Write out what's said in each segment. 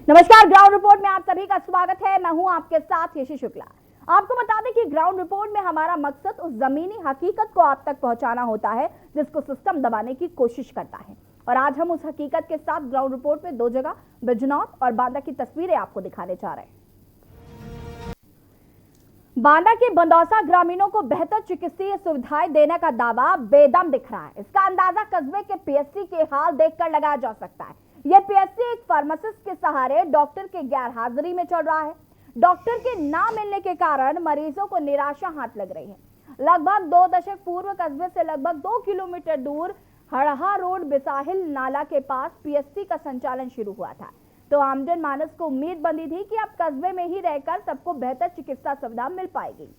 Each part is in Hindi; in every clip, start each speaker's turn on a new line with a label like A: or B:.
A: नमस्कार, ग्राउंड रिपोर्ट में आप सभी का स्वागत है। मैं हूं आपके साथ यशी शुक्ला। आपको बता दें कि ग्राउंड रिपोर्ट में हमारा मकसद उस जमीनी हकीकत को आप तक पहुंचाना होता है जिसको सिस्टम दबाने की कोशिश करता है। और आज हम उस हकीकत के साथ ग्राउंड रिपोर्ट में दो जगह बिजनौर और बांदा की तस्वीरें आपको दिखाने जा रहे हैं। बांदा के बंदौसा ग्रामीणों को बेहतर चिकित्सीय सुविधाएं देने का दावा बेदम दिख रहा है। इसका अंदाजा कस्बे के पीएससी के हाल देखकर लगाया जा सकता है। यह पीएससी एक फार्मासिस्ट के सहारे डॉक्टर के गैर हाजिरी में चल रहा है। डॉक्टर के ना मिलने के कारण मरीजों को निराशा हाथ लग रही है। लगभग 2 दशक पूर्व कस्बे से लगभग 2 किलोमीटर दूर हड़हा रोड बिसाहिल नाला के पास पीएससी का संचालन शुरू हुआ था, तो आमजन मानस को उम्मीद बंधी थी कि अब कस्बे में ही रहकर सबको बेहतर चिकित्सा सुविधा मिल पाएगी।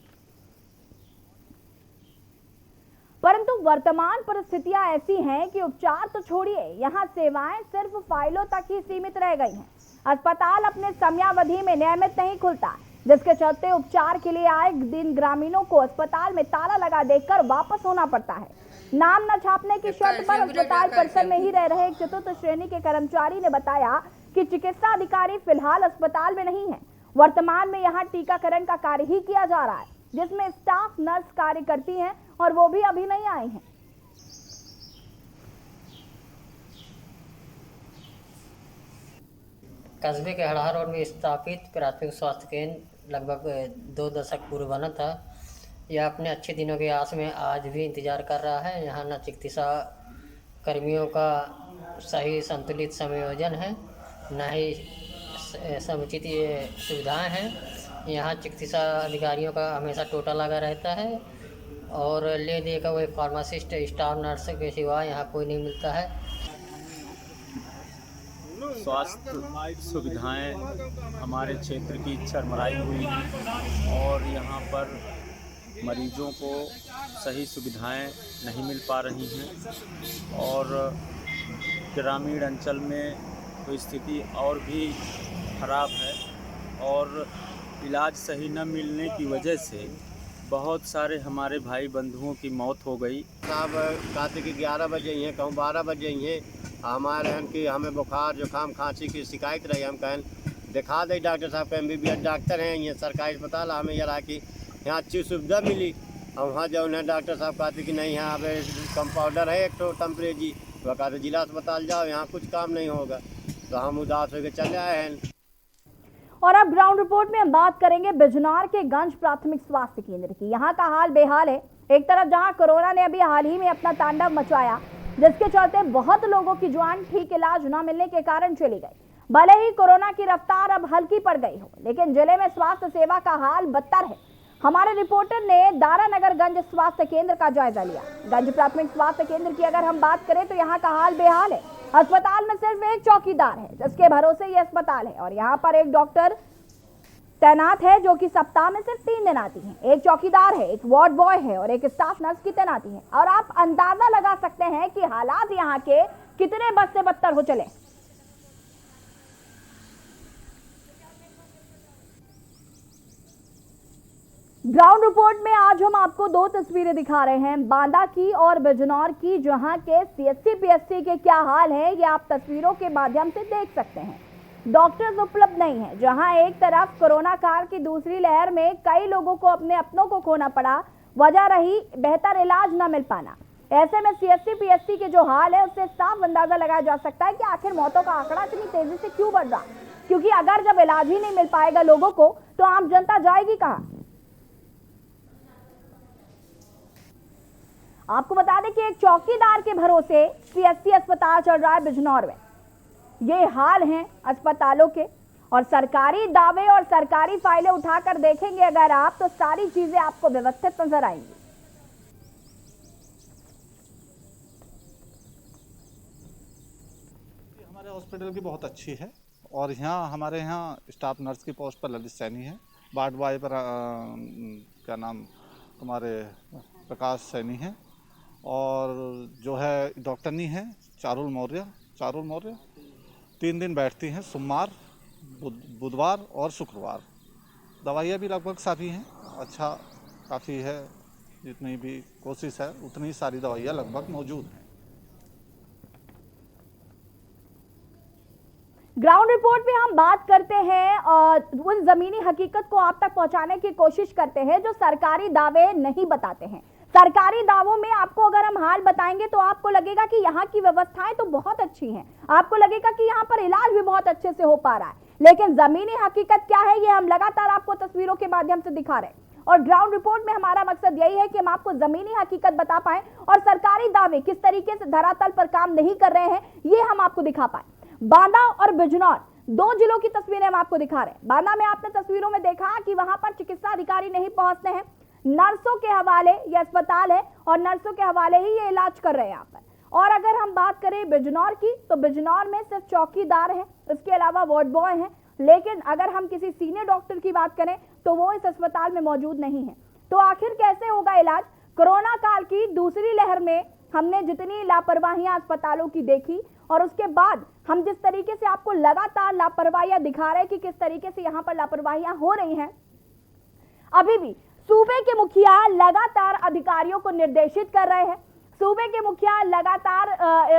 A: परंतु वर्तमान परिस्थितियां ऐसी हैं कि उपचार तो छोड़िए, यहां सेवाएं सिर्फ फाइलों तक ही सीमित रह गई हैं। अस्पताल अपने समयावधि में नियमित नहीं खुलता, जिसके चलते उपचार के लिए आए दिन ग्रामीणों को अस्पताल में ताला लगा देकर वापस होना पड़ता है। नाम न छापने की शर्त पर अस्पताल परिसर में ही रह रहे एक चतुर्थ श्रेणी के कर्मचारी ने बताया कि चिकित्सा अधिकारी फिलहाल अस्पताल में नहीं है। वर्तमान में यहां टीकाकरण का कार्य ही किया जा रहा है, जिसमें स्टाफ नर्स कार्य करती हैं और वो भी अभी नहीं आई हैं।
B: कस्बे के हड़हा रोड में स्थापित प्राथमिक स्वास्थ्य केंद्र लगभग 2 दशक पूर्व बना था। यह अपने अच्छे दिनों की आस में आज भी इंतजार कर रहा है। यहाँ न चिकित्सा कर्मियों का सही संतुलित समायोजन है, न ही समुचित सुविधाएं हैं। यहाँ चिकित्सा अधिकारियों का हमेशा टोटा लगा रहता है और ले देकर वही फार्मासिस्ट स्टाफ नर्स के सिवा यहाँ कोई नहीं मिलता है।
C: स्वास्थ्य सुविधाएं हमारे क्षेत्र की चरमराई हुई हैं और यहाँ पर मरीजों को सही सुविधाएं नहीं मिल पा रही हैं और ग्रामीण अंचल में तो स्थिति और भी खराब है और इलाज सही न मिलने की वजह से बहुत सारे हमारे भाई बंधुओं की मौत हो गई।
D: साहब कहते कि 11 बजे ही हैं, कहूँ 12 बजे ही हैं। हमारे यहाँ की हमें बुखार जुकाम खांसी की शिकायत रही। हम कहें दिखा दे डॉक्टर साहब के MBBS डॉक्टर हैं, ये सरकारी अस्पताल हमें यह रहा कि यहाँ अच्छी सुविधा मिली। और वहाँ जो उन्हें डॉक्टर साहब कहते कि नहीं यहाँ पे कंपाउंडर है एक तो टेम्परेरी, वह कहते जिला अस्पताल जाओ, यहाँ कुछ काम नहीं होगा। तो हम उदास होकर चले आए हैं।
A: और अब ग्राउंड रिपोर्ट में हम बात करेंगे बिजनौर के गंज प्राथमिक स्वास्थ्य केंद्र की। यहाँ का हाल बेहाल है। एक तरफ जहाँ कोरोना ने अभी हाल ही में अपना तांडव मचाया, जिसके चलते बहुत लोगों की जान ठीक इलाज न मिलने के कारण चली गई। भले ही कोरोना की रफ्तार अब हल्की पड़ गई हो, लेकिन जिले में स्वास्थ्य सेवा का हाल बदतर है। हमारे रिपोर्टर ने दारानगर गंज स्वास्थ्य केंद्र का जायजा लिया। गंज प्राथमिक स्वास्थ्य केंद्र की अगर हम बात करें तो यहाँ का हाल बेहाल है। अस्पताल में सिर्फ एक चौकीदार है जिसके भरोसे ये अस्पताल है और यहाँ पर एक डॉक्टर तैनात है जो कि सप्ताह में सिर्फ 3 दिन आती है। एक चौकीदार है, एक वार्ड बॉय है और एक स्टाफ नर्स की तैनाती है। और आप अंदाजा लगा सकते हैं कि हालात यहाँ के कितने बद से बदतर हो चले। ग्राउंड रिपोर्ट में आज हम आपको 2 तस्वीरें दिखा रहे हैं, बांदा की और बिजनौर की, जहां के CSC PSC के क्या हाल है ये आप तस्वीरों के माध्यम से देख सकते हैं। डॉक्टर्स उपलब्ध नहीं है। जहां एक तरफ कोरोना काल की दूसरी लहर में कई लोगों को अपने अपनों को खोना पड़ा, वजह रही बेहतर इलाज न मिल पाना। ऐसे में CSC PSC के जो हाल है उससे साफ अंदाजा लगाया जा सकता है कि आखिर मौतों का आंकड़ा इतनी तेजी से क्यों बढ़ रहा। क्योंकि अगर जब इलाज ही नहीं मिल पाएगा लोगों को तो आम जनता जाएगी कहाँ। आपको बता दें कि एक चौकीदार के भरोसे CSC अस्पताल चल रहा है बिजनौर में। ये हाल हैं अस्पतालों के और सरकारी दावे और सरकारी फाइलें उठाकर देखेंगे अगर आप तो सारी चीजें आपको व्यवस्थित नजर आएंगी।
E: हमारे हॉस्पिटल की बहुत अच्छी है और यहाँ हमारे यहाँ स्टाफ नर्स की पोस्ट पर ललित सैनी है, वार्ड बॉय पर क्या नाम तुम्हारे प्रकाश सैनी है और जो है डॉक्टरनी है चारुल मौर्य 3 दिन बैठती हैं, सोमवार, बुधवार और शुक्रवार। दवाइयाँ भी लगभग सभी हैं, अच्छा काफ़ी है, जितनी भी कोशिश है उतनी सारी दवाइयाँ लगभग मौजूद हैं।
A: ग्राउंड रिपोर्ट में हम बात करते हैं और उन जमीनी हकीकत को आप तक पहुंचाने की कोशिश करते हैं जो सरकारी दावे नहीं बताते हैं। सरकारी दावों में आपको अगर हम हाल बताएंगे तो आपको लगेगा कि यहाँ की व्यवस्थाएं तो बहुत अच्छी हैं, आपको लगेगा कि यहाँ पर इलाज भी बहुत अच्छे से हो पा रहा है, लेकिन जमीनी हकीकत क्या है ये हम लगातार आपको तस्वीरों के माध्यम से दिखा रहे हैं। और ग्राउंड रिपोर्ट में हमारा मकसद यही है कि हम आपको जमीनी हकीकत बता पाएं और सरकारी दावे किस तरीके से धरातल पर काम नहीं कर रहे हैं ये हम आपको दिखा पाए। बांदा और बिजनौर दो जिलों की तस्वीरें हम आपको दिखा रहे हैं। बांदा में आपने तस्वीरों में देखा कि वहां पर चिकित्सा अधिकारी नहीं पहुंचते हैं, नर्सों के हवाले ये अस्पताल है और नर्सों के हवाले ही ये इलाज कर रहे हैं यहाँ पर। और अगर हम बात करें बिजनौर की तो बिजनौर में सिर्फ चौकीदार है, इसके अलावा वार्ड बॉय है, लेकिन अगर हम किसी सीनियर डॉक्टर की बात करें तो वो इस अस्पताल में मौजूद नहीं है। तो आखिर कैसे होगा इलाज? कोरोना काल की दूसरी लहर में हमने जितनी लापरवाहियां अस्पतालों की देखी और उसके बाद हम जिस तरीके से आपको लगातार लापरवाहियां दिखा रहे हैं कि किस तरीके से यहाँ पर लापरवाहियां हो रही हैं, अभी भी सूबे के मुखिया लगातार अधिकारियों को निर्देशित कर रहे हैं। सूबे के मुखिया लगातार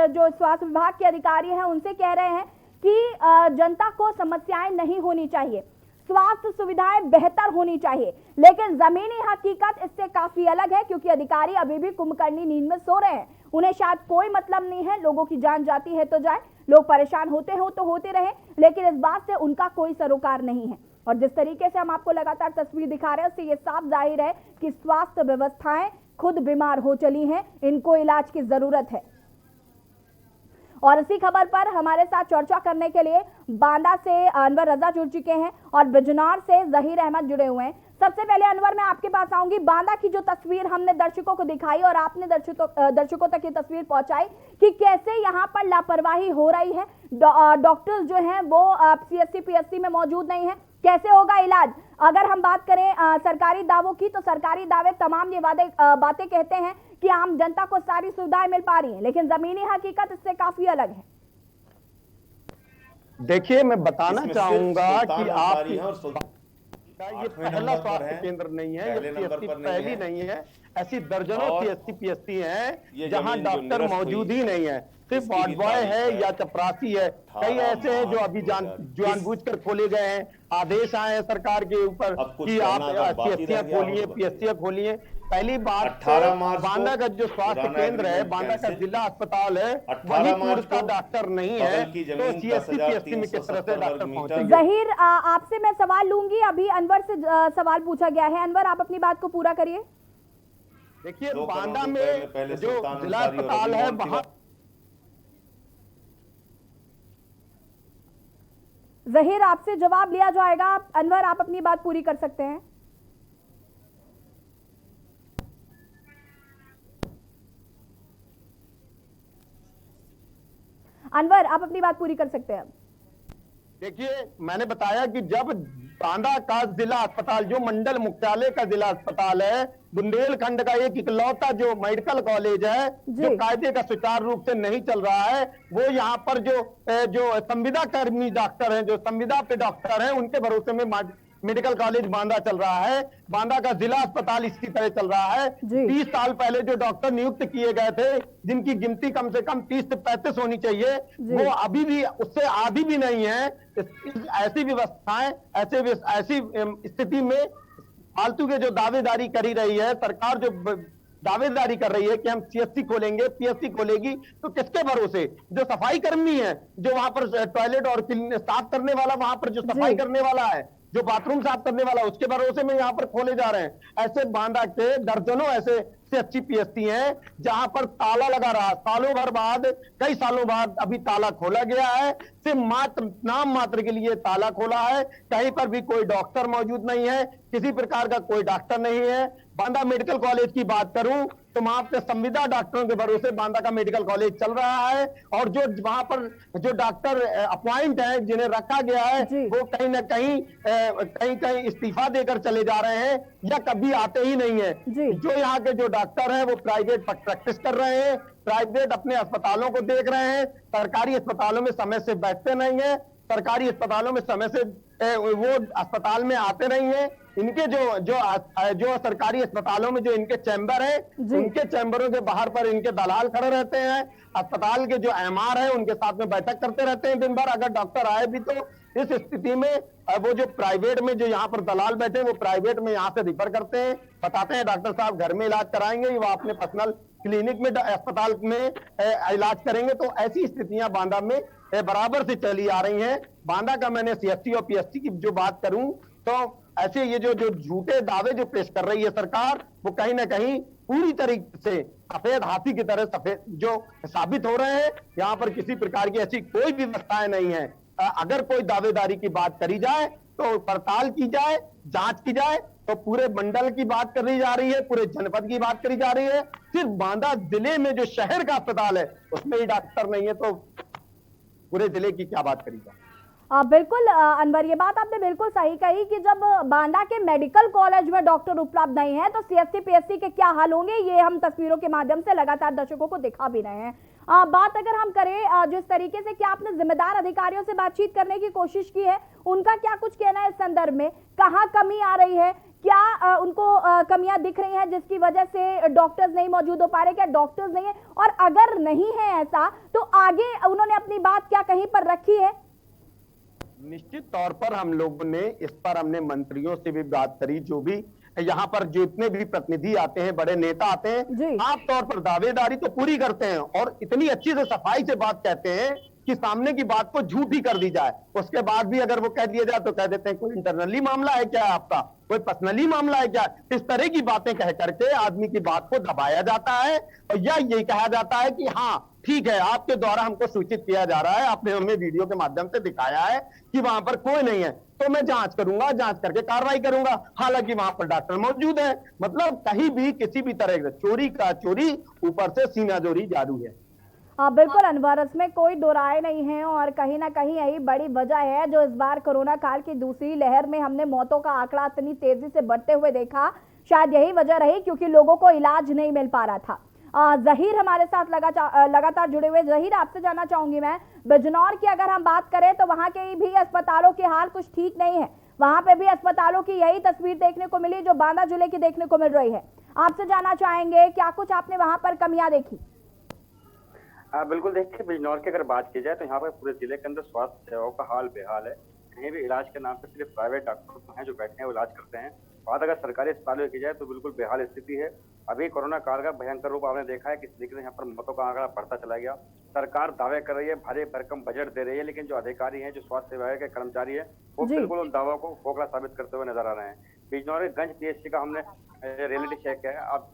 A: जो स्वास्थ्य विभाग के अधिकारी हैं उनसे कह रहे हैं कि जनता को समस्याएं नहीं होनी चाहिए, स्वास्थ्य सुविधाएं बेहतर होनी चाहिए, लेकिन जमीनी हकीकत इससे काफी अलग है क्योंकि अधिकारी अभी भी कुंभकर्णी नींद में सो रहे हैं। उन्हें शायद कोई मतलब नहीं है, लोगों की जान जाती है तो जाए, लोग परेशान होते हो तो होते रहे, लेकिन इस बात से उनका कोई सरोकार नहीं है। और जिस तरीके से हम आपको लगातार तस्वीर दिखा रहे हैं उससे ये साफ जाहिर है कि स्वास्थ्य व्यवस्थाएं खुद बीमार हो चली हैं, इनको इलाज की जरूरत है। और इसी खबर पर हमारे साथ चर्चा करने के लिए बांदा से अनवर रजा जुड़ चुके हैं और बिजनौर से जहीर अहमद जुड़े हुए हैं। सबसे पहले अनवर मैं आपके पास आऊंगी। बांदा की जो तस्वीर हमने दर्शकों को दिखाई और आपने दर्शकों तक ये तस्वीर पहुंचाई कि कैसे यहाँ पर लापरवाही हो रही है, डॉक्टर्स जो हैं वो CSC PSC में मौजूद नहीं है, कैसे होगा इलाज? अगर हम बात करें सरकारी दावों की तो सरकारी दावे तमाम ये बातें कहते हैं कि आम जनता को सारी सुविधाएं मिल पा रही हैं, लेकिन जमीनी हकीकत इससे काफी अलग है।
F: देखिए मैं बताना चाहूंगा कि आप ये पहला स्वास्थ्य केंद्र नहीं है, ये CSC पहली नहीं है, ऐसी दर्जनों CSC PSC हैं जहां डॉक्टर मौजूद ही नहीं है, सिर्फ वार्ड बॉय है या चपरासी है। कई ऐसे हैं जो अभी जानबूझकर खोले गए हैं, आदेश आए हैं सरकार के ऊपर कि आप CSC खोलिए, PSC खोलिए। पहली बात बांदा का जो स्वास्थ्य केंद्र है, बांदा का जिला अस्पताल है, वही उसका डॉक्टर नहीं है, तो CSC PSC में किस तरह से डॉक्टर पहुंचे?
A: जहीर आपसे मैं सवाल लूंगी, अभी अनवर से सवाल पूछा गया है। अनवर आप अपनी बात को पूरा करिए।
F: देखिए बांदा में जो जिला अस्पताल है वहां
A: जहीर आपसे जवाब लिया जाएगा, अनवर आप अपनी बात पूरी कर सकते हैं। अनवर आप अपनी बात पूरी कर सकते हैं।
F: देखिए मैंने बताया कि जब बांदा का जिला अस्पताल जो मंडल मुख्यालय का जिला अस्पताल है, बुंदेलखंड का एक इकलौता जो मेडिकल कॉलेज है जो कायदे का सुचारू रूप से नहीं चल रहा है, वो यहाँ पर जो संविदा कर्मी डॉक्टर हैं, जो संविदा पे डॉक्टर हैं, उनके भरोसे में मेडिकल कॉलेज बांदा चल रहा है। बांदा का जिला अस्पताल इसी तरह चल रहा है। 30 साल पहले जो डॉक्टर नियुक्त किए गए थे, जिनकी गिनती कम से कम 30 से 35 होनी चाहिए, वो अभी भी उससे आधी भी नहीं है। ऐसी व्यवस्थाएं, ऐसी स्थिति में फालतू के जो दावेदारी करी रही है सरकार, जो दावेदारी कर रही है कि हम CSC खोलेंगे, PSC खोलेगी, तो किसके भरोसे? जो सफाई कर्मी है, जो वहां पर टॉयलेट और साफ करने वाला, वहां पर जो सफाई करने वाला है, जो बाथरूम साफ करने वाला, उसके भरोसे में यहाँ पर खोले जा रहे हैं। ऐसे बांदा के दर्जनों ऐसे CSC PSC हैं जहां पर ताला लगा रहा, सालों भर बाद, कई सालों बाद अभी ताला खोला गया है। सिर्फ मात्र नाम मात्र के लिए ताला खोला है, कहीं पर भी कोई डॉक्टर मौजूद नहीं है, किसी प्रकार का कोई डॉक्टर नहीं है। बांदा मेडिकल कॉलेज की बात करूं तो वहां पे संविदा डॉक्टरों के भरोसे बांदा का मेडिकल कॉलेज चल रहा है, और जो वहां पर जो डॉक्टर अपॉइंट है, जिन्हें रखा गया है, वो कहीं ना कहीं इस्तीफा देकर चले जा रहे हैं या कभी आते ही नहीं है। जो यहाँ के जो डॉक्टर हैं वो प्राइवेट प्रैक्टिस कर रहे हैं, प्राइवेट अपने अस्पतालों को देख रहे हैं, सरकारी अस्पतालों में समय से बैठते नहीं है, सरकारी अस्पतालों में समय से वो अस्पताल में आते नहीं है। इनके जो सरकारी अस्पतालों में जो इनके चैम्बर है, उनके चैम्बरों के बाहर पर इनके दलाल खड़े रहते हैं। अस्पताल के जो एमआर है उनके साथ में बैठक करते रहते हैं दिन भर। अगर डॉक्टर आए भी तो इस स्थिति में वो जो प्राइवेट में जो यहाँ पर दलाल बैठे हैं वो प्राइवेट में यहाँ से रिफर करते हैं, बताते हैं डॉक्टर साहब घर में इलाज कराएंगे, वो अपने पर्सनल क्लिनिक में अस्पताल में इलाज करेंगे। तो ऐसी स्थितियां बांदा में बराबर से चली आ रही हैं। बांदा का मैंने सीएससी और पीएससी की जो बात करूं तो ऐसे ये जो झूठे दावे जो पेश कर रही है सरकार, वो कहीं ना कहीं पूरी तरीके से सफेद हाथी की तरह सफेद जो साबित हो रहे हैं। यहाँ पर किसी प्रकार की ऐसी कोई व्यवस्थाएं नहीं है। अगर कोई दावेदारी की बात करी जाए तो पड़ताल की जाए, जांच की जाए, तो पूरे मंडल की बात करी जा रही है, पूरे जनपद की बात करी जा रही है। सिर्फ बांदा जिले में जो शहर का अस्पताल है उसमें ही डॉक्टर नहीं है, तो पूरे जिले की क्या बात करी जाए।
A: बिल्कुल अनवर, ये बात आपने बिल्कुल सही कही कि जब बांदा के मेडिकल कॉलेज में डॉक्टर उपलब्ध नहीं है तो सीएससी पीएससी के क्या हाल होंगे, ये हम तस्वीरों के माध्यम से लगातार दर्शकों को दिखा भी रहे हैं। बात अगर हम करें जिस तरीके से, क्या आपने जिम्मेदार अधिकारियों से बातचीत करने की कोशिश की है, उनका क्या कुछ कहना है इस संदर्भ में? कहाँ कमी आ रही है, क्या उनको कमियां दिख रही हैं जिसकी वजह से डॉक्टर्स नहीं मौजूद हो पा रहे? क्या डॉक्टर्स नहीं है, और अगर नहीं है ऐसा तो आगे उन्होंने अपनी बात क्या कहीं पर रखी है?
F: निश्चित तौर पर हम लोगों ने इस पर हमने मंत्रियों से भी बात करी, जो भी यहाँ पर जितने भी प्रतिनिधि आते हैं, बड़े नेता आते हैं, आम तौर पर दावेदारी तो पूरी करते हैं और इतनी अच्छी से सफाई से बात कहते हैं कि सामने की बात को झूठी कर दी जाए। उसके बाद भी अगर वो कह दिया जाए तो कह देते हैं कोई इंटरनली मामला है क्या आपका, कोई पर्सनली मामला है क्या। इस तरह की बातें कह करके आदमी की बात को दबाया जाता है और या यही कहा जाता है कि हाँ ठीक है, आपके द्वारा हमको सूचित किया जा रहा है, आपने हमें वीडियो के माध्यम से दिखाया है कि वहां पर कोई नहीं है, तो मैं जांच करूंगा, जांच करके कार्रवाई करूंगा। हालांकि वहां पर डॉक्टर मौजूद है। मतलब कहीं भी किसी भी तरह का चोरी का चोरी, ऊपर से सीनाजोरी जारी है।
A: बिल्कुल अनवर, इसमें कोई दो राय नहीं है और कहीं ना कहीं यही बड़ी वजह है जो इस बार कोरोना काल की दूसरी लहर में हमने मौतों का आंकड़ा इतनी तेजी से बढ़ते हुए देखा। शायद यही वजह रही क्योंकि लोगों को इलाज नहीं मिल पा रहा था। जहीर हमारे साथ लगातार जुड़े हुए। जहीर, आपसे जानना चाहूंगी मैं, बिजनौर की अगर हम बात करें तो वहां के भी अस्पतालों के हाल कुछ ठीक नहीं है। वहां पे भी अस्पतालों की यही तस्वीर देखने को मिली जो बांदा जिले की देखने को मिल रही है। आपसे जानना चाहेंगे क्या कुछ आपने वहां पर कमियां देखी?
G: बिल्कुल, देखिए बिजनौर की अगर बात की जाए तो यहाँ पर पूरे जिले के अंदर स्वास्थ्य सेवाओं का हाल बेहाल है। कहीं भी इलाज के नाम पर सिर्फ प्राइवेट डॉक्टर हैं जो बैठे हैं वो इलाज करते हैं। बात अगर सरकारी अस्पतालों की जाए तो बिल्कुल बेहाल स्थिति है। अभी कोरोना काल का भयंकर रूप आपने देखा है, किस तरीके से यहाँ पर मौतों का आंकड़ा बढ़ता चला गया। सरकार दावे कर रही है, भारी भरकम बजट दे रही है, लेकिन जो अधिकारी हैं, जो स्वास्थ्य विभाग के कर्मचारी हैं, वो बिल्कुल उन दावों को खोखला साबित करते हुए नजर आ रहे हैं। बिजनौर गंज पीएचसी का हमने रियलिटी चेक किया है। आप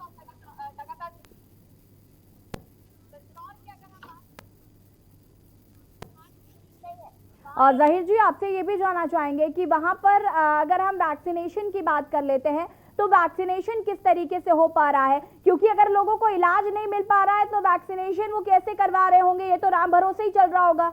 A: और जहीर जी, आपसे ये भी जानना चाहेंगे कि वहां पर अगर हम वैक्सीनेशन की बात कर लेते हैं तो वैक्सीनेशन किस तरीके से हो पा रहा है? क्योंकि अगर लोगों को इलाज नहीं मिल पा रहा है तो वैक्सीनेशन वो कैसे करवा रहे होंगे? ये तो राम भरोसे ही चल रहा होगा।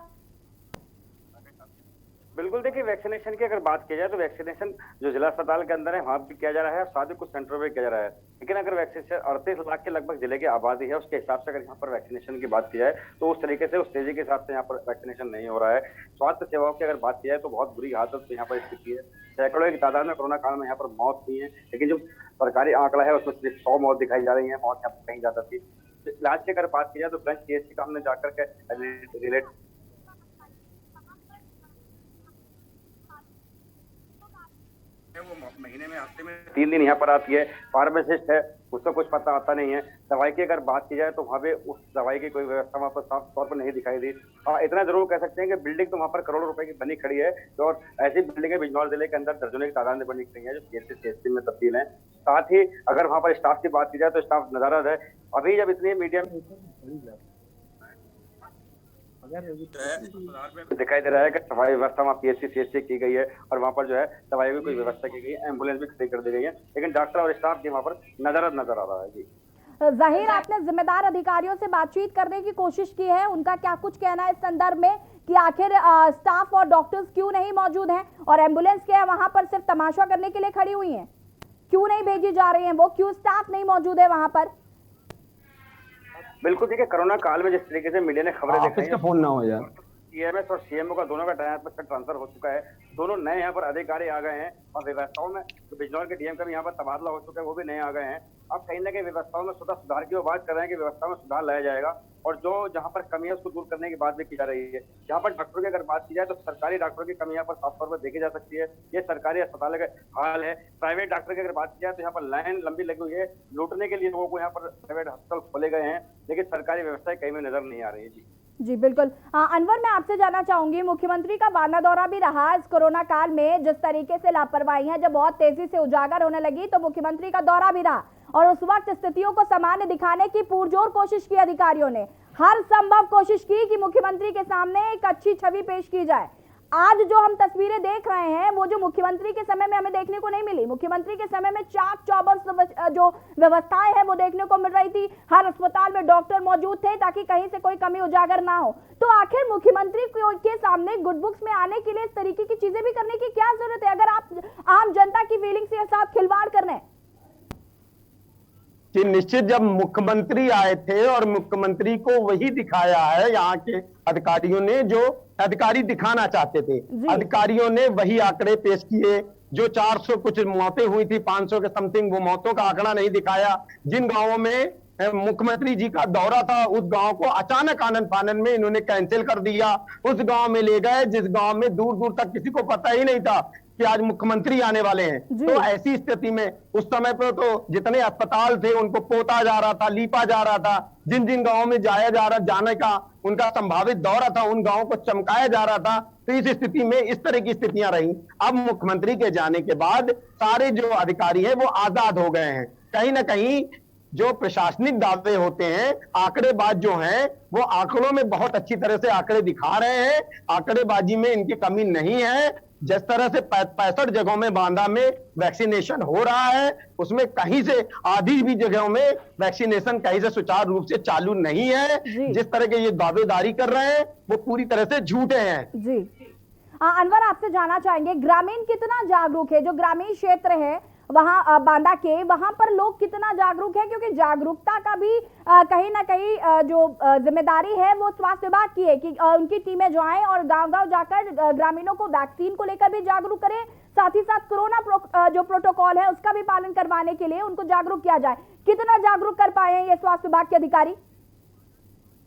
G: बिल्कुल, देखिए वैक्सीनेशन की अगर बात की जाए तो वैक्सीनेशन जो जिला अस्पताल के अंदर है वहाँ भी किया जा रहा है, साथ ही कुछ सेंटरों में किया जा रहा है। लेकिन अगर वैक्सीनेशन 38 लाख के लगभग जिले की आबादी है, उसके हिसाब से अगर यहाँ पर वैक्सीनेशन की बात की जाए तो उस तरीके से, उस तेजी के हिसाब से यहाँ पर वैक्सीनेशन नहीं हो रहा है। स्वास्थ्य सेवाओं की अगर बात की जाए तो बहुत बुरी हालत यहाँ पर स्थिति है। सैकड़ों की तादाद में कोरोना काल में यहाँ पर मौत हुई है, लेकिन जो सरकारी आंकड़ा है उसमें सिर्फ 100 मौत दिखाई जा रही है। मौत यहाँ पर कहीं ज्यादा थी। इलाज की अगर बात की जाए तो गंज पीएचसी का हमने जाकर के रिलेट वो महीने में, हफ्ते में 3 दिन यहाँ पर आती है। फार्मासिस्ट है, उसको कुछ पता आता नहीं है। दवाई की अगर बात की जाए तो वहाँ पे उस दवाई की कोई व्यवस्था वहाँ पर साफ तौर पर नहीं दिखाई दी। इतना जरूर कह सकते हैं कि बिल्डिंग तो वहाँ पर करोड़ों रुपए की बनी खड़ी है, और ऐसी बिल्डिंगें बिजनौर जिले के अंदर दर्जनों की तादाद में बनी खड़ी है जो सीएससी में तब्दील है। साथ ही अगर वहाँ पर स्टाफ की बात की जाए तो स्टाफ नजारा है। अभी जब इतनी मीडिया में दिखाई दे रहा है कि सफाई व्यवस्था वहाँ पीएचसी सीएचसी की गई है और वहाँ पर जो है दवाई की कोई व्यवस्था की गई है, एम्बुलेंस भी खड़ी कर दी गई है, लेकिन डॉक्टर और स्टाफ की वहाँ पर नजर आ रहा है। जी
A: जहीर, आपने जिम्मेदार अधिकारियों से बातचीत करने की कोशिश की है, उनका क्या कुछ कहना है इस संदर्भ में कि आखिर स्टाफ और डॉक्टर्स क्यों नहीं मौजूद हैं और एम्बुलेंस क्या है वहां पर सिर्फ तमाशा करने के लिए खड़ी हुई हैं? क्यों नहीं भेजी जा रही हैं वो? क्यों स्टाफ नहीं मौजूद है वहां पर?
G: बिल्कुल, देखिए कोरोना काल में जिस तरीके से मीडिया ने खबरें दिखाई,
F: फोन ना हो यार,
G: सीएमएस और सीएमओ का दोनों का ट्रांसफर हो चुका है। दोनों नए यहाँ पर अधिकारी आ गए हैं और व्यवस्थाओं में जो बिजनौर के डीएम का भी यहाँ पर तबादला हो चुका है, वो भी नए आ गए हैं। अब कहीं ना कहीं व्यवस्थाओं में सुधार की वो बात कर रहे हैं कि व्यवस्था में सुधार लाया जाएगा और जो जहाँ पर कमी है उसको दूर करने की बात भी की जा रही है। जहाँ पर डॉक्टरों की अगर बात की जाए तो सरकारी डॉक्टरों की कमी यहाँ पर साफ तौर पर देखी जा सकती है। ये सरकारी अस्पताल का हाल है। प्राइवेट डॉक्टर की अगर बात की जाए तो यहाँ पर लाइन लंबी लगी हुई है। लूटने के लिए लोगों को यहाँ पर प्राइवेट अस्पताल खोले गए हैं, लेकिन सरकारी व्यवस्थाएं कहीं में नजर नहीं आ रही है।
A: जी बिल्कुल। अनवर, मैं आपसे जानना चाहूंगी, मुख्यमंत्री का बांदा दौरा भी रहा इस कोरोना काल में। जिस तरीके से लापरवाही जब बहुत तेजी से उजागर होने लगी तो मुख्यमंत्री का दौरा भी रहा और उस वक्त स्थितियों को सामान्य दिखाने की पुरजोर कोशिश की अधिकारियों ने। हर संभव कोशिश की कि मुख्यमंत्री के सामने एक अच्छी छवि पेश की जाए। आज जो हम तस्वीरें देख रहे हैं वो जो मुख्यमंत्री के समय में हमें देखने को नहीं मिली। मुख्यमंत्री के समय में चाक चौबंद जो व्यवस्थाएं हैं वो देखने को मिल रही थी। हर अस्पताल में डॉक्टर मौजूद थे ताकि कहीं से कोई कमी उजागर ना हो। तो आखिर मुख्यमंत्री के सामने गुड बुक्स में आने के लिए इस तरीके की चीजें भी करने की क्या जरूरत है, अगर आप आम जनता की फीलिंग के साथ खिलवाड़ कर रहे हैं?
F: कि निश्चित जब मुख्यमंत्री आए थे और मुख्यमंत्री को वही दिखाया है यहाँ के अधिकारियों ने जो अधिकारी दिखाना चाहते थे। अधिकारियों ने वही आंकड़े पेश किए। जो 400 कुछ मौतें हुई थी, 500 के समथिंग, वो मौतों का आंकड़ा नहीं दिखाया। जिन गांवों में मुख्यमंत्री जी का दौरा था उस गांव को अचानक आनंद फानन में इन्होंने कैंसिल कर दिया। उस गांव में ले गए जिस गांव में दूर दूर तक किसी को पता ही नहीं था कि आज मुख्यमंत्री आने वाले हैं। तो ऐसी स्थिति में उस समय पर तो जितने अस्पताल थे उनको पोता जा रहा था, लीपा जा रहा था। जिन जिन गांवों में जाने का उनका संभावित दौरा था उन गांवों को चमकाया जा रहा था। तो इस स्थिति में इस तरह की स्थितियां रही। अब मुख्यमंत्री के जाने के बाद सारे जो अधिकारी हैं वो आजाद हो गए हैं। कहीं ना कहीं जो प्रशासनिक दावे होते हैं, आंकड़ेबाज जो हैं वो आंकड़ों में बहुत अच्छी तरह से आंकड़े दिखा रहे हैं। आंकड़ेबाजी में इनकी कमी नहीं है। जिस तरह से 65 जगहों में बांदा में वैक्सीनेशन हो रहा है उसमें कहीं से आधी भी जगहों में वैक्सीनेशन कहीं से सुचारू रूप से चालू नहीं है। जिस तरह के ये दावेदारी कर रहे हैं वो पूरी तरह से झूठे हैं।
A: जी अनवर, आपसे जानना चाहेंगे ग्रामीण कितना जागरूक है? जो ग्रामीण क्षेत्र है वहां बांदा के, वहां पर लोग कितना जागरूक है? क्योंकि जागरूकता का भी कहीं ना कहीं जो जिम्मेदारी है वो स्वास्थ्य विभाग की है कि उनकी टीमें जो आए और गांव-गांव जाकर ग्रामीणों को वैक्सीन को लेकर भी जागरूक करें, साथ ही साथ कोरोना जो प्रोटोकॉल है उसका भी पालन करवाने के लिए उनको जागरूक किया जाए। कितना जागरूक कर पाए हैं ये स्वास्थ्य विभाग के अधिकारी?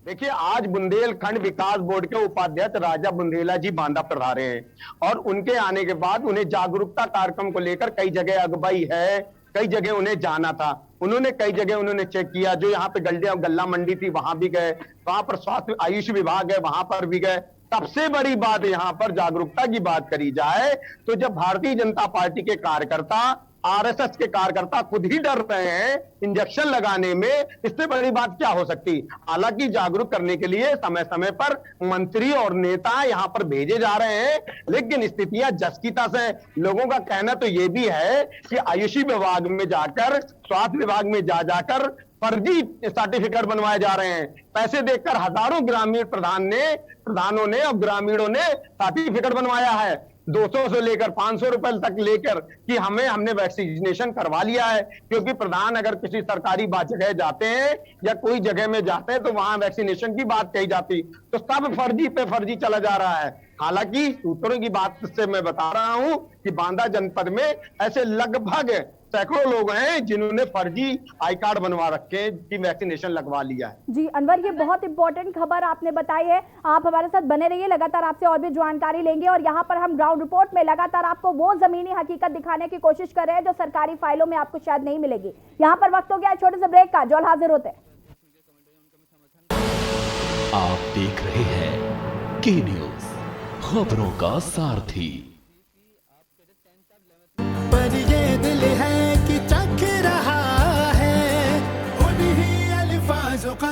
F: देखिए, आज बुंदेलखंड विकास बोर्ड के उपाध्यक्ष राजा बुंदेला जी बांदा पधारे हैं और उनके आने के बाद उन्हें जागरूकता कार्यक्रम को लेकर कई जगह अगुवाई है, कई जगह उन्हें जाना था। उन्होंने कई जगह उन्होंने चेक किया। जो यहाँ पे गल्ला मंडी थी वहां भी गए, वहां पर स्वास्थ्य आयुष विभाग है वहां पर भी गए। सबसे बड़ी बात यहाँ पर जागरूकता की बात करी जाए तो जब भारतीय जनता पार्टी के कार्यकर्ता, आरएसएस के कार्यकर्ता खुद ही डर रहे हैं इंजेक्शन लगाने में, इससे बड़ी बात क्या हो सकती। हालांकि जागरूक करने के लिए समय समय पर मंत्री और नेता यहां पर भेजे जा रहे हैं, लेकिन स्थितियां जसकीता से। लोगों का कहना तो ये भी है कि आयुषी विभाग में जाकर, स्वास्थ्य विभाग में जाकर फर्जी सर्टिफिकेट बनवाए जा रहे हैं। पैसे देकर हजारों ग्रामीण प्रधानों ने और ग्रामीणों ने सर्टिफिकेट बनवाया है 200 से लेकर 500 रुपए तक लेकर कि हमने वैक्सीनेशन करवा लिया है। क्योंकि प्रधान अगर किसी सरकारी जगह जाते हैं या कोई जगह में जाते हैं तो वहां वैक्सीनेशन की बात कही जाती, तो सब फर्जी पे फर्जी चला जा रहा है। हालांकि सूत्रों की बात से मैं बता रहा हूं कि बांदा जनपद में ऐसे लगभग सैकड़ों लोग हैं जिन्होंने फर्जी आई कार्ड बनवा रखे हैं कि वैक्सीनेशन लगवा लिया है।
A: जी अनवर, ये बहुत इंपॉर्टेंट खबर आपने बताई है। आप हमारे साथ बने रहिए, लगातार आपसे और भी जानकारी लेंगे और यहाँ पर हम ग्राउंड रिपोर्ट में लगातार आपको वो जमीनी हकीकत दिखाने की कोशिश कर रहे हैं जो सरकारी फाइलों में आपको शायद नहीं मिलेगी। यहाँ पर वक्त हो गया छोटे से ब्रेक का, जल्द हाजिर होते हैं।
H: आप देख रहे हैं के न्यूज, खबरों का सारथी।
I: पर ये दिल है कि चख रहा है उन्हीं अल्फाजों का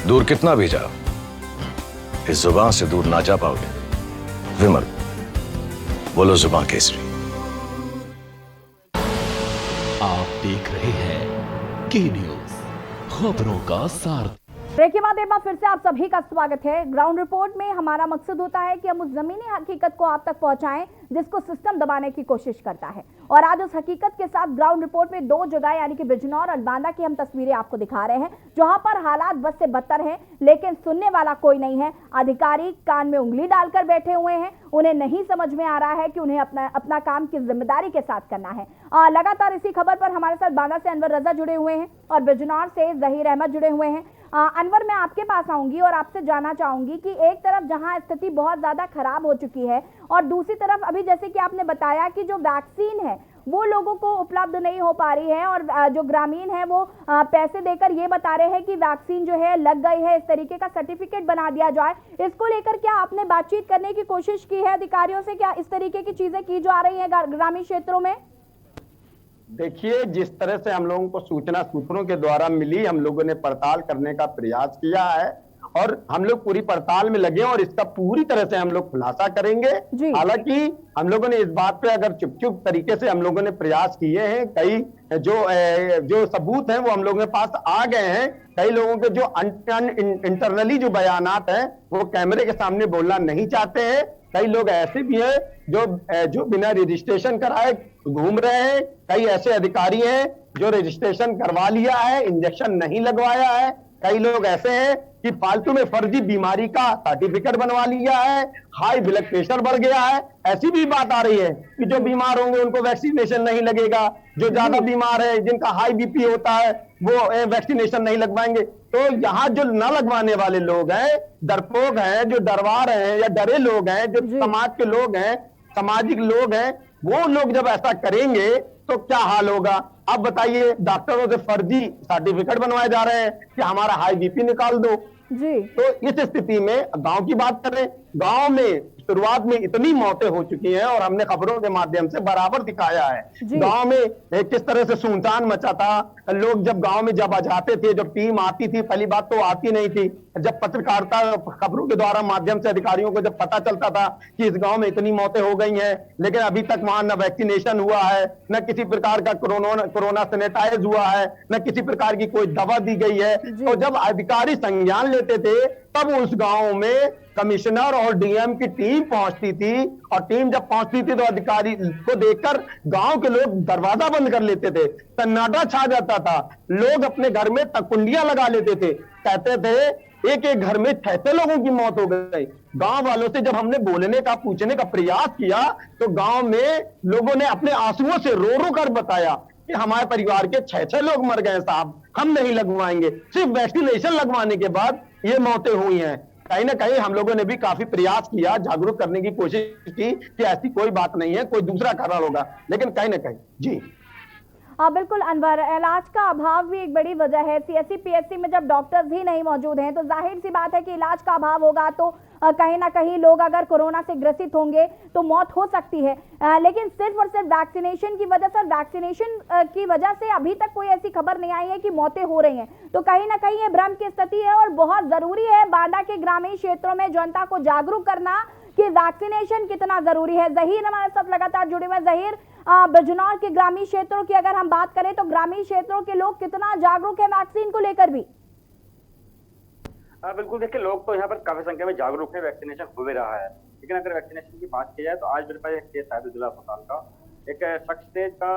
J: दूर कितना भी जाओ इस जुबान से दूर ना जा पाओगे। विमल, बोलो जुबान केसरी।
H: आप देख रहे हैं के न्यूज, खबरों का सारथी।
A: ब्रेक के बाद एक बार फिर से आप सभी का स्वागत है। ग्राउंड रिपोर्ट में हमारा मकसद होता है कि हम उस जमीनी हकीकत को आप तक पहुंचाएं जिसको सिस्टम दबाने की कोशिश करता है। और आज उस हकीकत के साथ ग्राउंड रिपोर्ट में 2 जगह यानी कि बिजनौर और बांदा की हम तस्वीरें आपको दिखा रहे हैं, जहां पर हालात बस से बदतर हैं, लेकिन सुनने वाला कोई नहीं है। अधिकारी कान में उंगली डालकर बैठे हुए हैं, उन्हें नहीं समझ में आ रहा है कि उन्हें अपना काम किस जिम्मेदारी के साथ करना है। लगातार इसी खबर पर हमारे साथ बांदा से अनवर रजा जुड़े हुए हैं और बिजनौर से जहीर अहमद जुड़े हुए हैं। अनवर, मैं आपके पास आऊंगी और आपसे जानना चाहूंगी कि एक तरफ जहां स्थिति बहुत ज्यादा खराब हो चुकी है और दूसरी तरफ अभी जैसे कि आपने बताया कि जो वैक्सीन है वो लोगों को उपलब्ध नहीं हो पा रही है और जो ग्रामीण है वो पैसे देकर ये बता रहे हैं कि वैक्सीन जो है लग गई है, इस तरीके का सर्टिफिकेट बना दिया जाए। इसको लेकर क्या आपने बातचीत करने की कोशिश की है अधिकारियों से? क्या इस तरीके की चीजें की जा रही है ग्रामीण क्षेत्रों में?
F: देखिए, जिस तरह से हम लोगों को सूचना सूत्रों के द्वारा मिली, हम लोगों ने पड़ताल करने का प्रयास किया है और हम लोग पूरी पड़ताल में लगे और इसका पूरी तरह से हम लोग खुलासा करेंगे। हालांकि हम लोगों ने इस बात पे अगर चुप तरीके से हम लोगों ने प्रयास किए हैं, कई जो सबूत हैं वो हम लोगों के पास आ गए हैं। कई लोगों के जो इंटरनली जो बयानात हैं वो कैमरे के सामने बोलना नहीं चाहते हैं। कई लोग ऐसे भी हैं जो बिना रजिस्ट्रेशन कराए घूम रहे हैं। कई ऐसे अधिकारी हैं जो रजिस्ट्रेशन करवा लिया है, इंजेक्शन नहीं लगवाया है। कई लोग ऐसे हैं कि फालतू में फर्जी बीमारी का सर्टिफिकेट बनवा लिया है, हाई ब्लड प्रेशर बढ़ गया है। ऐसी भी बात आ रही है कि जो बीमार होंगे उनको वैक्सीनेशन नहीं लगेगा, जो ज्यादा बीमार है, जिनका हाई बीपी होता है, वो वैक्सीनेशन नहीं लगवाएंगे। तो यहाँ जो न लगवाने वाले लोग हैं, डरपोक हैं, जो डरवा रहे हैं या डरे लोग हैं, जो समाज के लोग हैं, सामाजिक लोग हैं, वो लोग जब ऐसा करेंगे तो क्या हाल होगा? अब बताइए, डॉक्टरों से फर्जी सर्टिफिकेट बनवाए जा रहे हैं कि हमारा हाई बीपी निकाल दो जी। तो इस स्थिति में गांव की बात करें, गांव में शुरुआत में इतनी मौतें हो चुकी हैं और हमने खबरों के माध्यम से बराबर दिखाया है। गांव में किस तरह से सुनसान मचा था। लोग जब गांव में जब आ जाते थे, जब टीम आती थी, पहली बात तो आती नहीं थी। जब पत्रकारिता खबरों के द्वारा माध्यम से अधिकारियों को जब पता चलता था कि इस गांव में इतनी मौतें हो गई हैं, लेकिन अभी तक वहां न वैक्सीनेशन हुआ है, न किसी प्रकार का कोरोना सैनिटाइज हुआ है, न किसी प्रकार की कोई दवा दी गई है। तो जब अधिकारी संज्ञान लेते थे तब उस गांव में कमिश्नर और डीएम की टीम पहुंचती थी और टीम जब पहुंचती थी तो अधिकारी को देखकर गांव के लोग दरवाजा बंद कर लेते थे, सन्नाटा छा जाता था। लोग अपने घर में कुंडियां लगा लेते थे, कहते थे एक एक घर में 6 लोगों की मौत हो गई। गांव वालों से जब हमने बोलने का पूछने का प्रयास किया तो गांव में लोगों ने अपने आंसुओं से रो रो कर बताया कि हमारे परिवार के 6 लोग मर गए साहब, हम नहीं लगवाएंगे। सिर्फ वैक्सीनेशन लगवाने के बाद ये मौतें हुई हैं। कहीं ना कहीं हम लोगों ने भी काफी प्रयास किया, जागरूक करने की कोशिश की कि ऐसी कोई बात नहीं है, कोई दूसरा कारण होगा, लेकिन कहीं ना कहीं जी
A: बिल्कुल अनवर, इलाज का अभाव भी एक बड़ी वजह है। सीएससी पीएचसी में जब डॉक्टर्स ही नहीं मौजूद हैं तो जाहिर सी बात है कि इलाज का अभाव होगा तो कहीं ना कहीं लोग अगर कोरोना से ग्रसित होंगे तो मौत हो सकती है। लेकिन सिर्फ और सिर्फ वैक्सीनेशन की वजह से, वैक्सीनेशन की वजह से अभी तक कोई ऐसी खबर नहीं आई है कि मौतें हो रही हैं। तो कहीं ना कहीं ये भ्रम की स्थिति है और बहुत जरूरी है बांदा के ग्रामीण क्षेत्रों में जनता को जागरूक करना कि वैक्सीनेशन कितना जरूरी है। जहीर हमारे साथ लगातार जुड़े हुए। जहीर, बिजनौर के ग्रामीण क्षेत्रों की अगर हम बात करें तो ग्रामीण क्षेत्रों के लोग कितना जागरूक है वैक्सीन को लेकर भी?
G: बिल्कुल, देखिए लोग तो यहाँ पर काफी संख्या में जागरूक है, वैक्सीनेशन हो भी रहा है। लेकिन अगर वैक्सीनेशन की बात की जाए तो आज मेरे पास एक केस आया जिला अस्पताल का। एक शख्स थे का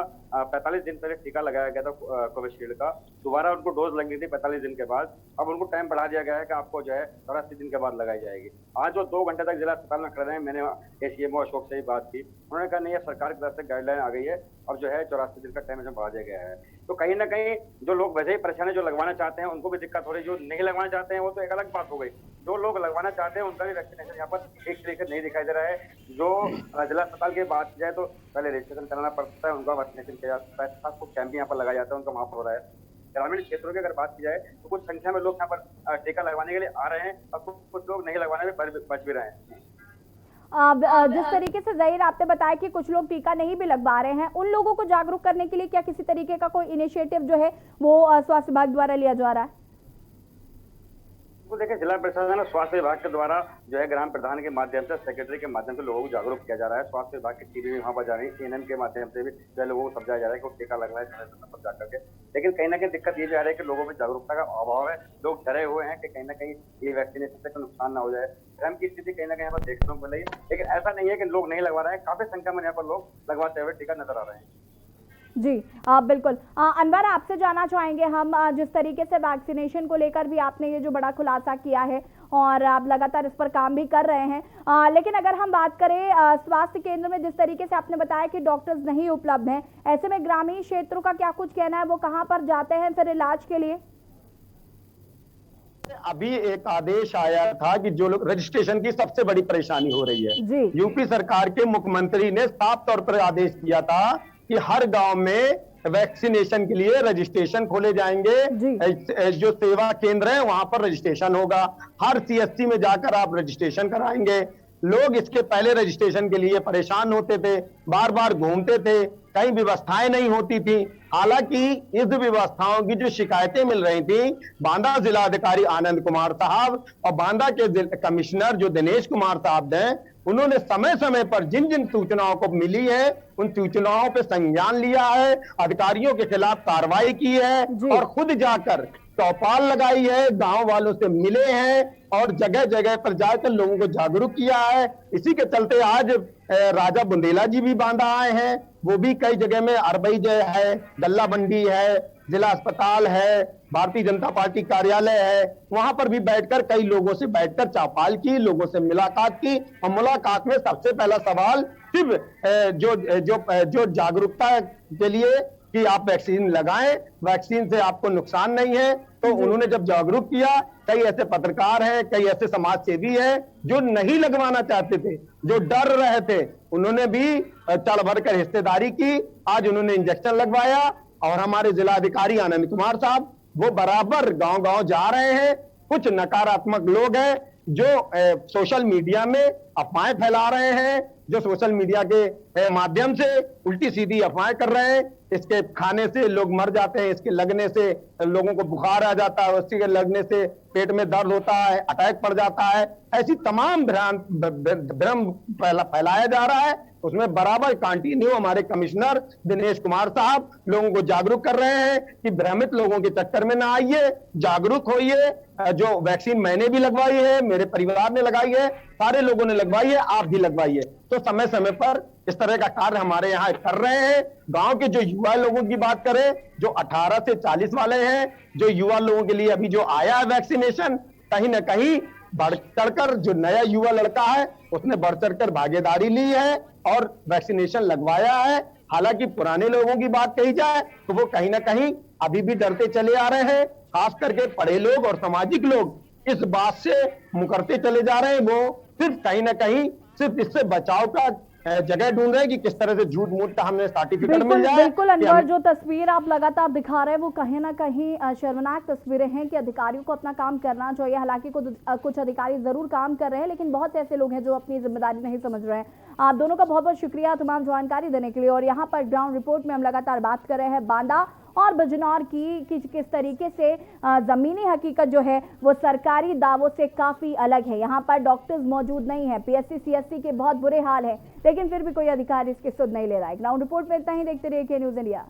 G: 45 दिन पहले टीका लगाया गया था कोविशील्ड का, दोबारा उनको डोज लगनी थी 45 दिन के बाद। अब उनको टाइम बढ़ा दिया गया है कि आपको जो है 84 दिन के बाद लगाई जाएगी। आज वो 2 घंटे तक जिला अस्पताल में खड़े रहे। मैंने एसीएमओ अशोक से ही बात की, उन्होंने कहा नहीं, सरकार की तरफ से गाइडलाइन आ गई है, अब जो है 84 दिन का टाइम इसमें बढ़ा दिया गया है। तो कहीं ना कहीं जो लोग वैसे ही परेशान है, जो लगवाना चाहते हैं उनको भी दिक्कत हो रही है, जो नहीं लगवाना चाहते हैं वो तो एक अलग बात हो गई। जो लोग लगवाना चाहते हैं उनका भी वैक्सीनेशन यहाँ पर एक तरीके से नहीं दिखाई दे रहा है। जो जिला अस्पताल की बात की जाए तो पहले रजिस्ट्रेशन कराना पड़ता है, उनका वैक्सीनेशन किया जाता है, खास कैंप भी यहाँ पर लगाया जाता है, उनका वहाँ पर हो रहा है। ग्रामीण क्षेत्रों की अगर बात की जाए तो कुछ संख्या में लोग यहाँ पर टीका लगवाने के लिए आ रहे हैं और कुछ लोग नहीं लगवाने में बच भी रहे हैं।
A: जिस तरीके से जहीर आपने बताया कि कुछ लोग टीका नहीं भी लगवा रहे हैं, उन लोगों को जागरूक करने के लिए क्या किसी तरीके का कोई इनिशिएटिव जो है वो स्वास्थ्य विभाग द्वारा लिया जा रहा है?
G: तो देखिए, जिला प्रशासन और स्वास्थ्य विभाग के द्वारा जो है ग्राम प्रधान के माध्यम से, सेक्रेटरी के माध्यम से लोगों को जागरूक किया जा रहा है। स्वास्थ्य विभाग की टीम भी वहां पर जा रही है, CNN के माध्यम से भी जो है लोगों को समझाया जा रहा है कि वो टीका लगवाए समय समय पर जाकर के। लेकिन कहीं ना कहीं दिक्कत ये भी आ रही है कि लोगों में जागरूकता का अभाव है। लोग डरे हुए हैं कि कहीं ना कहीं ये वैक्सीनेशन से कोई नुकसान ना हो जाए। भ्रम की स्थिति कहीं ना कहीं यहाँ पर देखने को मिल रही है, लेकिन ऐसा नहीं है कि लोग नहीं लगवा रहे हैं। काफी संख्या में यहाँ पर लोग लगवाते हुए टीका नजर आ रहे हैं।
A: जी बिल्कुल। अनवर, आपसे जानना चाहेंगे हम, जिस तरीके से वैक्सीनेशन को लेकर भी आपने ये जो बड़ा खुलासा किया है और आप लगातार इस पर काम भी कर रहे हैं, लेकिन अगर हम बात करें स्वास्थ्य केंद्र में जिस तरीके से आपने बताया कि डॉक्टर्स नहीं उपलब्ध हैं, ऐसे में ग्रामीण क्षेत्रों का क्या कुछ कहना है? वो कहाँ पर जाते हैं फिर इलाज के लिए?
F: अभी एक आदेश आया था कि जो लोग रजिस्ट्रेशन की सबसे बड़ी परेशानी हो रही है, यूपी सरकार के मुख्यमंत्री ने साफ तौर पर आदेश किया था कि हर गांव में वैक्सीनेशन के लिए रजिस्ट्रेशन खोले जाएंगे। जो सेवा केंद्र है वहां पर रजिस्ट्रेशन होगा। हर CSC में जाकर आप रजिस्ट्रेशन कराएंगे। लोग इसके पहले रजिस्ट्रेशन के लिए परेशान होते थे, बार बार घूमते थे, कई व्यवस्थाएं नहीं होती थी। हालांकि इस व्यवस्थाओं की जो शिकायतें मिल रही थी, बांदा जिलाधिकारी आनंद कुमार साहब और बांदा के कमिश्नर जो दिनेश कुमार साहब हैं, उन्होंने समय समय पर जिन जिन सूचनाओं को मिली है उन सूचनाओं पे संज्ञान लिया है, अधिकारियों के खिलाफ कार्रवाई की है और खुद जाकर चौपाल लगाई है, गांव वालों से मिले हैं और जगह जगह पर जाकर लोगों को जागरूक किया है। इसी के चलते आज राजा बुंदेला जी भी बांदा आए हैं। वो भी कई जगह में अरबई जय है, गल्ला मंडी है, जिला अस्पताल है, भारतीय जनता पार्टी कार्यालय है, वहां पर भी बैठकर कई लोगों से बैठकर चौपाल की, लोगों से मुलाकात की। और मुलाकात में सबसे पहला सवाल सिर्फ जो जागरूकता के लिए कि आप वैक्सीन लगाएं, वैक्सीन से आपको नुकसान नहीं है, तो उन्होंने जब जागरूक किया, कई ऐसे पत्रकार हैं, कई ऐसे समाज सेवी हैं जो नहीं लगवाना चाहते थे, जो डर रहे थे, उन्होंने भी चढ़ बढ़कर हिस्सेदारी की। आज उन्होंने इंजेक्शन लगवाया और हमारे जिलाधिकारी आनंद कुमार साहब वो बराबर गांव गांव जा रहे हैं। कुछ नकारात्मक लोग हैं जो सोशल मीडिया में अफवाहें फैला रहे हैं, जो सोशल मीडिया के माध्यम से उल्टी सीधी अफवाहें कर रहे हैं। इसके खाने से लोग मर जाते हैं, इसके लगने से लोगों को बुखार आ जाता है, उसके लगने से पेट में दर्द होता है, अटैक पड़ जाता है। ऐसी तमाम भ्रम फैलाया जा रहा है। उसमें बराबर कंटिन्यू हमारे कमिश्नर दिनेश कुमार साहब लोगों को जागरूक कर रहे हैं कि भ्रमित लोगों के चक्कर में ना आइए, जागरूक होइए। जो वैक्सीन मैंने भी लगवाई है, मेरे परिवार ने लगाई है, सारे लोगों ने लगवाई है, आप भी लगवाइए। तो समय समय पर इस तरह का कार्य हमारे यहाँ कर रहे हैं। गांव के जो युवा लोगों की बात करें, जो 18 से 40 वाले हैं, जो युवा लोगों के लिए अभी जो आया है वैक्सीनेशन, कहीं ना कहीं बढ़ चढ़कर जो नया युवा लड़का है उसने बढ़ चढ़कर भागीदारी ली है और वैक्सीनेशन लगवाया है। हालांकि पुराने लोगों की बात कही जाए तो वो कहीं ना कहीं अभी भी डरते चले आ रहे हैं। खास करके पढ़े लोग और सामाजिक लोग इस बात से मुकरते चले जा रहे हैं। वो सिर्फ कहीं ना कहीं सिर्फ इससे बचाव का जगह ढूंढ रहे हैं कि किस तरह से झूठ मूठ का हमें सर्टिफिकेट मिल जाए।
A: बिल्कुल अनवर, जो तस्वीर आप लगातार दिखा रहे हैं वो कहीं ना कहीं शर्मनाक तस्वीरें हैं कि अधिकारियों को अपना काम करना चाहिए। हालांकि कुछ अधिकारी जरूर काम कर रहे हैं, लेकिन बहुत ऐसे लोग हैं जो अपनी जिम्मेदारी नहीं समझ रहे हैं। आप दोनों का बहुत बहुत शुक्रिया तमाम जानकारी देने के लिए। और यहाँ पर ग्राउंड रिपोर्ट में हम लगातार बात कर रहे हैं बांदा और बिजनौर की कि किस तरीके से ज़मीनी हकीकत जो है वो सरकारी दावों से काफ़ी अलग है। यहाँ पर डॉक्टर्स मौजूद नहीं है, PSC CSC के बहुत बुरे हाल है, लेकिन फिर भी कोई अधिकारी इसकी सुध नहीं ले रहा है। ग्राउंड रिपोर्ट में इतना ही। देखते रहिए के न्यूज़ इंडिया।